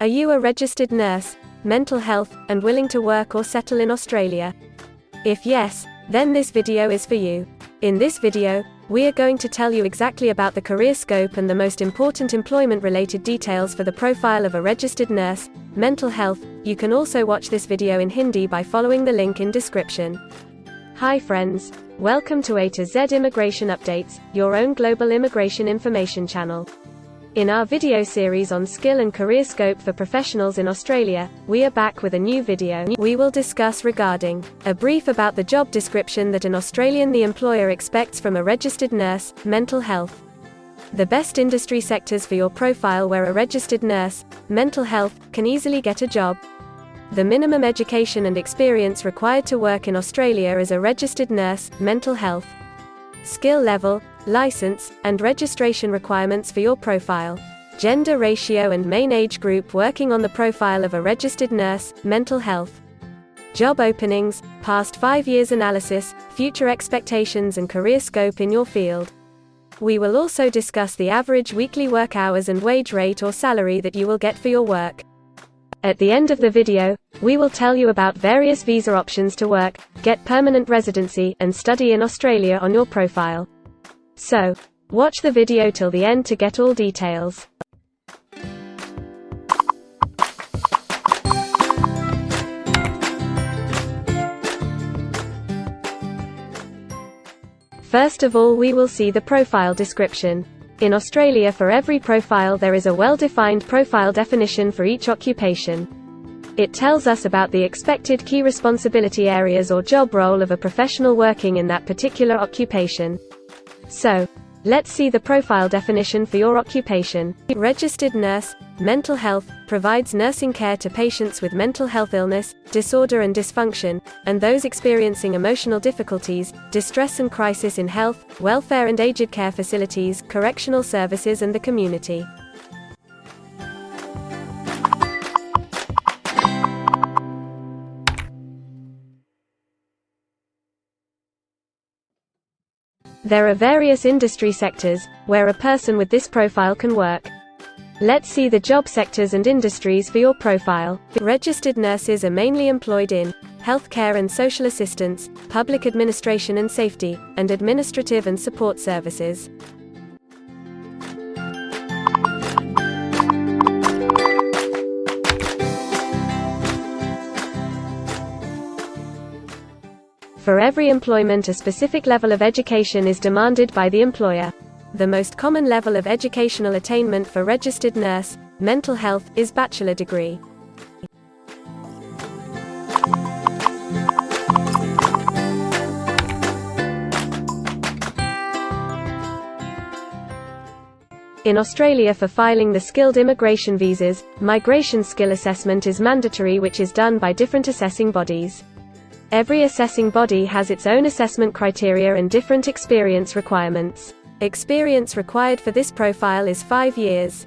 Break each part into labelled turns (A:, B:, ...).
A: Are you a registered nurse, mental health, and willing to work or settle in Australia? If yes, then this video is for you. In this video, we are going to tell you exactly about the career scope and the most important employment-related details for the profile of a registered nurse, mental health. You can also watch this video in Hindi by following the link in description. Hi friends, welcome to A to Z Immigration Updates, your own global immigration information channel. In our video series on skill and career scope for professionals in Australia, we are back with a new video. We will discuss regarding a brief about the job description that an Australian the employer expects from a registered nurse, mental health. The best industry sectors for your profile where a registered nurse, mental health, can easily get a job. The minimum education and experience required to work in Australia as a registered nurse, mental health. Skill level, license, and registration requirements for your profile. Gender ratio and main age group working on the profile of a registered nurse, mental health. Job openings, past 5 years analysis, future expectations and career scope in your field. We will also discuss the average weekly work hours and wage rate or salary that you will get for your work. At the end of the video, we will tell you about various visa options to work, get permanent residency, and study in Australia on your profile. So, watch the video till the end to get all details. First of all, we will see the profile description. In Australia, for every profile there is a well-defined profile definition for each occupation. It tells us about the expected key responsibility areas or job role of a professional working in that particular occupation. So, let's see the profile definition for your occupation. Registered nurse, mental health, provides nursing care to patients with mental health illness, disorder and dysfunction, and those experiencing emotional difficulties, distress and crisis in health, welfare and aged care facilities, correctional services and the community. There are various industry sectors where a person with this profile can work. Let's see the job sectors and industries for your profile. Registered nurses are mainly employed in healthcare and social assistance, public administration and safety, and administrative and support services. For every employment, a specific level of education is demanded by the employer. The most common level of educational attainment for registered nurse, mental health, is bachelor degree. In Australia, for filing the skilled immigration visas, migration skill assessment is mandatory, which is done by different assessing bodies. Every assessing body has its own assessment criteria and different experience requirements. Experience required for this profile is 5 years.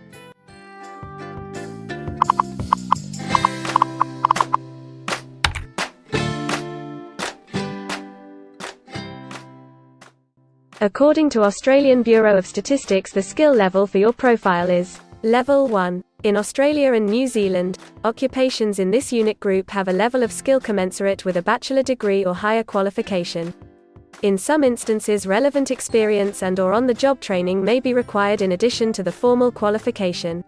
A: According to Australian Bureau of Statistics, the skill level for your profile is Level 1. In Australia and New Zealand, occupations in this unit group have a level of skill commensurate with a bachelor degree or higher qualification. In some instances, relevant experience and/or on-the-job training may be required in addition to the formal qualification.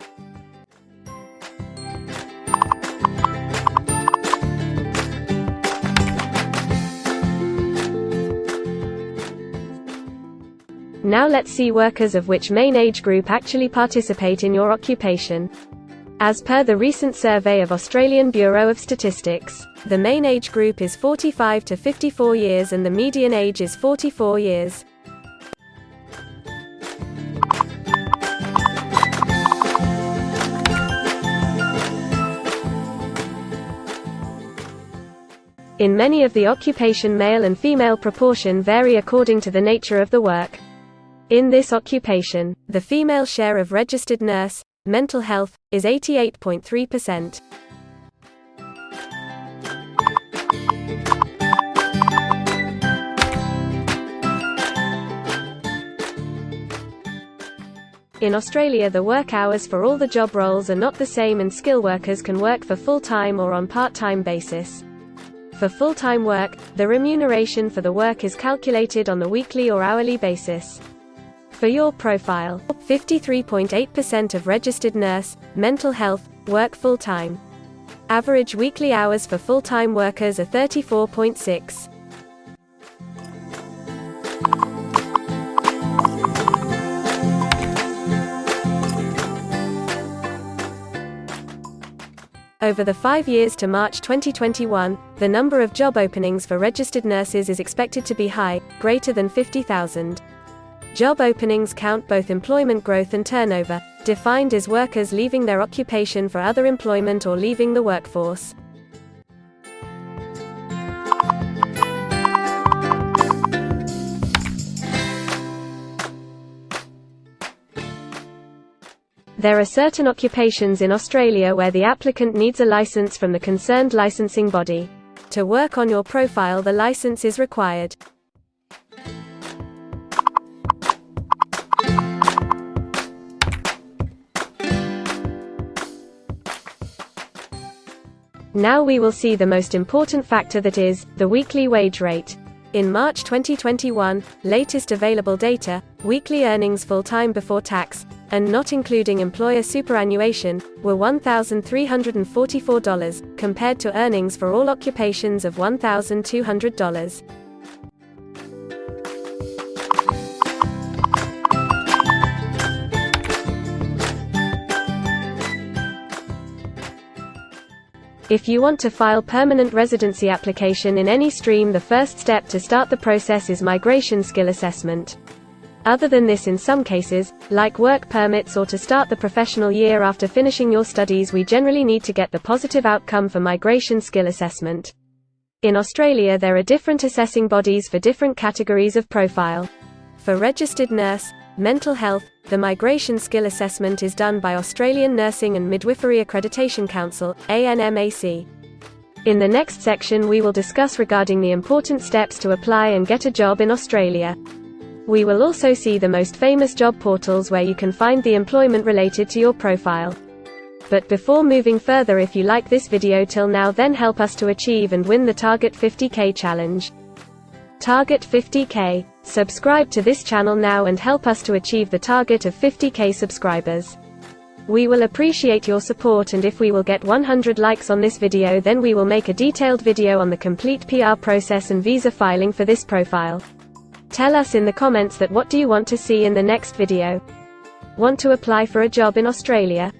A: Now let's see workers of which main age group actually participate in your occupation. As per the recent survey of Australian Bureau of Statistics, the main age group is 45 to 54 years and the median age is 44 years. In many of the occupation, male and female proportion vary according to the nature of the work. In this occupation, the female share of registered nurse, mental health, is 88.3%. In Australia, the work hours for all the job roles are not the same, and skill workers can work for full-time or on part-time basis. For full-time work, the remuneration for the work is calculated on the weekly or hourly basis. For your profile, 53.8% of registered nurse, mental health, work full-time. Average weekly hours for full-time workers are 34.6. Over the 5 years to March 2021, the number of job openings for registered nurses is expected to be high, greater than 50,000. Job openings count both employment growth and turnover, defined as workers leaving their occupation for other employment or leaving the workforce. There are certain occupations in Australia where the applicant needs a license from the concerned licensing body. To work on your profile, the license is required. Now we will see the most important factor, that is, the weekly wage rate. In March 2021, latest available data, weekly earnings full-time before tax, and not including employer superannuation, were $1,344, compared to earnings for all occupations of $1,200. If you want to file permanent residency application in any stream, the first step to start the process is migration skill assessment. Other than this, in some cases, like work permits or to start the professional year after finishing your studies, we generally need to get the positive outcome for migration skill assessment. In Australia, there are different assessing bodies for different categories of profile. For registered nurse, mental health, the migration skill assessment is done by Australian Nursing and Midwifery Accreditation Council, ANMAC. In the next section, we will discuss regarding the important steps to apply and get a job in Australia. We will also see the most famous job portals where you can find the employment related to your profile. But before moving further, if you like this video till now, then help us to achieve and win the Target 50K challenge. Target 50K. Subscribe to this channel now and help us to achieve the target of 50K subscribers. We will appreciate your support, and if we will get 100 likes on this video, then we will make a detailed video on the complete PR process and visa filing for this profile. Tell us in the comments that what do you want to see in the next video. Want to apply for a job in Australia?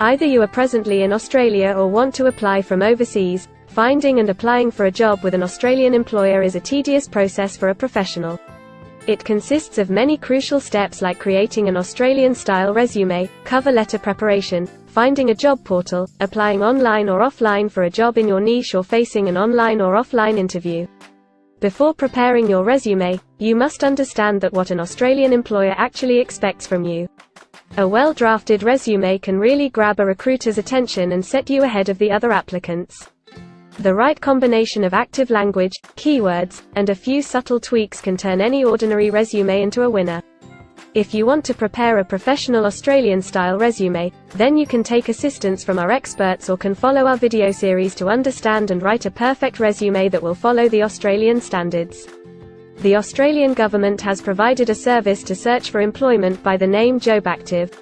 A: Either you are presently in Australia or want to apply from overseas. Finding and applying for a job with an Australian employer is a tedious process for a professional. It consists of many crucial steps like creating an Australian-style resume, cover letter preparation, finding a job portal, applying online or offline for a job in your niche, or facing an online or offline interview. Before preparing your resume, you must understand that what an Australian employer actually expects from you. A well-drafted resume can really grab a recruiter's attention and set you ahead of the other applicants. The right combination of active language, keywords, and a few subtle tweaks can turn any ordinary resume into a winner. If you want to prepare a professional Australian-style resume, then you can take assistance from our experts or can follow our video series to understand and write a perfect resume that will follow the Australian standards. The Australian government has provided a service to search for employment by the name JobActive.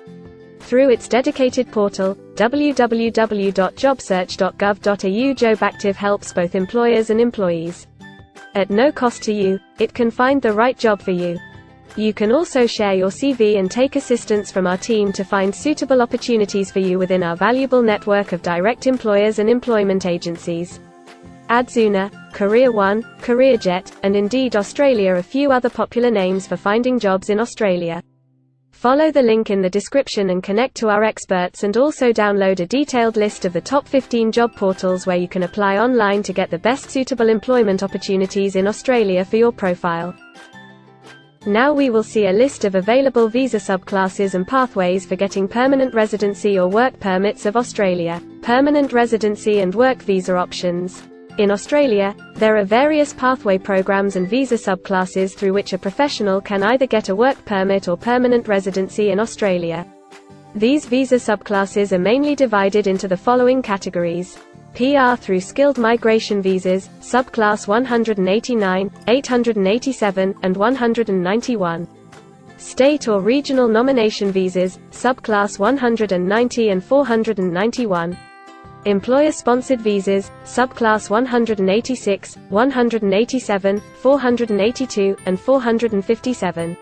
A: Through its dedicated portal, www.jobsearch.gov.au, JobActive helps both employers and employees. At no cost to you, it can find the right job for you. You can also share your CV and take assistance from our team to find suitable opportunities for you within our valuable network of direct employers and employment agencies. Adzuna, Career One, CareerJet, and Indeed Australia are a few other popular names for finding jobs in Australia. Follow the link in the description and connect to our experts, and also download a detailed list of the top 15 job portals where you can apply online to get the best suitable employment opportunities in Australia for your profile. Now we will see a list of available visa subclasses and pathways for getting permanent residency or work permits of Australia. Permanent residency and work visa options. In Australia, there are various pathway programs and visa subclasses through which a professional can either get a work permit or permanent residency in Australia. These visa subclasses are mainly divided into the following categories: PR through skilled migration visas, subclass 189, 887, and 191. State or regional nomination visas, subclass 190 and 491. Employer-sponsored visas, subclass 186, 187, 482, and 457.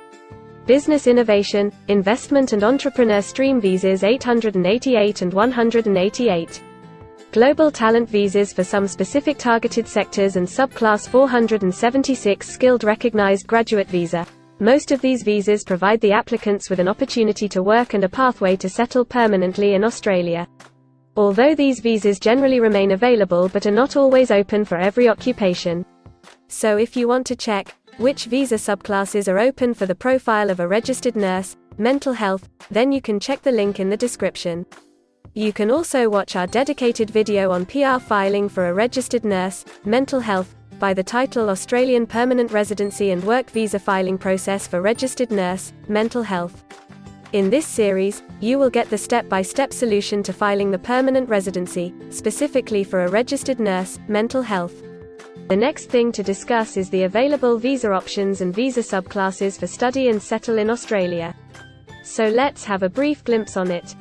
A: Business innovation, investment and entrepreneur stream visas 888 and 188. Global talent visas for some specific targeted sectors and subclass 476 skilled recognized graduate visa. Most of these visas provide the applicants with an opportunity to work and a pathway to settle permanently in Australia. Although these visas generally remain available but are not always open for every occupation. So if you want to check which visa subclasses are open for the profile of a registered nurse, mental health, then you can check the link in the description. You can also watch our dedicated video on PR filing for a registered nurse, mental health, by the title Australian Permanent Residency and Work Visa Filing Process for Registered Nurse, Mental Health. In this series, you will get the step-by-step solution to filing the permanent residency, specifically for a registered nurse, mental health. The next thing to discuss is the available visa options and visa subclasses for study and settle in Australia. So let's have a brief glimpse on it.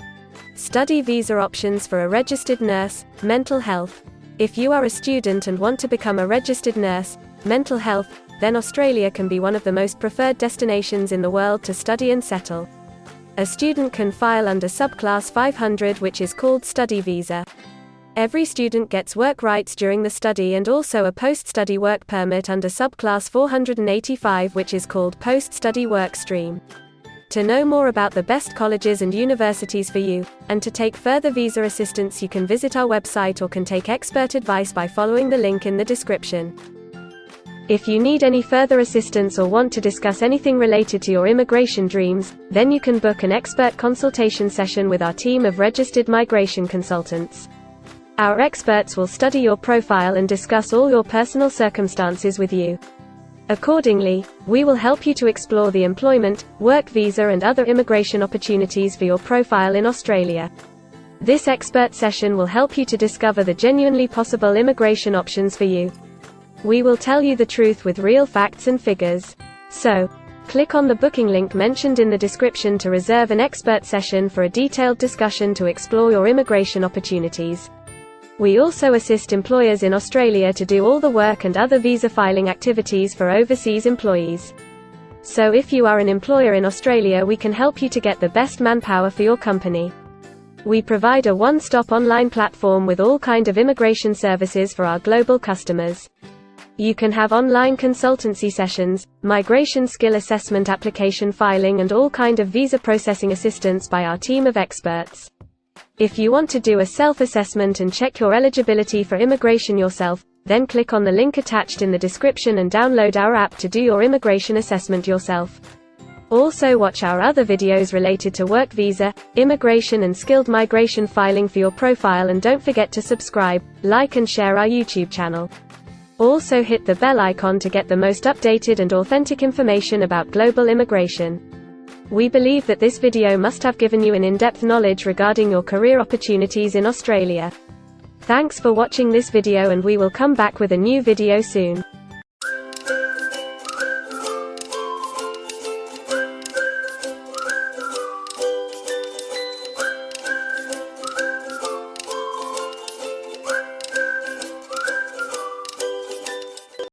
A: Study visa options for a registered nurse, mental health. If you are a student and want to become a registered nurse, mental health, then Australia can be one of the most preferred destinations in the world to study and settle. A student can file under subclass 500, which is called study visa. Every student gets work rights during the study and also a post-study work permit under subclass 485, which is called post-study work stream. To know more about the best colleges and universities for you, and to take further visa assistance, you can visit our website or can take expert advice by following the link in the description. If you need any further assistance or want to discuss anything related to your immigration dreams, then you can book an expert consultation session with our team of registered migration consultants. Our experts will study your profile and discuss all your personal circumstances with you. Accordingly, we will help you to explore the employment, work visa and other immigration opportunities for your profile in Australia. This expert session will help you to discover the genuinely possible immigration options for you. We will tell you the truth with real facts and figures. So, click on the booking link mentioned in the description to reserve an expert session for a detailed discussion to explore your immigration opportunities. We also assist employers in Australia to do all the work and other visa filing activities for overseas employees. So if you are an employer in Australia, we can help you to get the best manpower for your company. We provide a one-stop online platform with all kinds of immigration services for our global customers. You can have online consultancy sessions, migration skill assessment, application filing and all kind of visa processing assistance by our team of experts. If you want to do a self-assessment and check your eligibility for immigration yourself, then click on the link attached in the description and download our app to do your immigration assessment yourself. Also watch our other videos related to work visa, immigration and skilled migration filing for your profile, and don't forget to subscribe, like and share our YouTube channel. Also hit the bell icon to get the most updated and authentic information about global immigration. We believe that this video must have given you an in-depth knowledge regarding your career opportunities in Australia. Thanks for watching this video, and we will come back with a new video soon.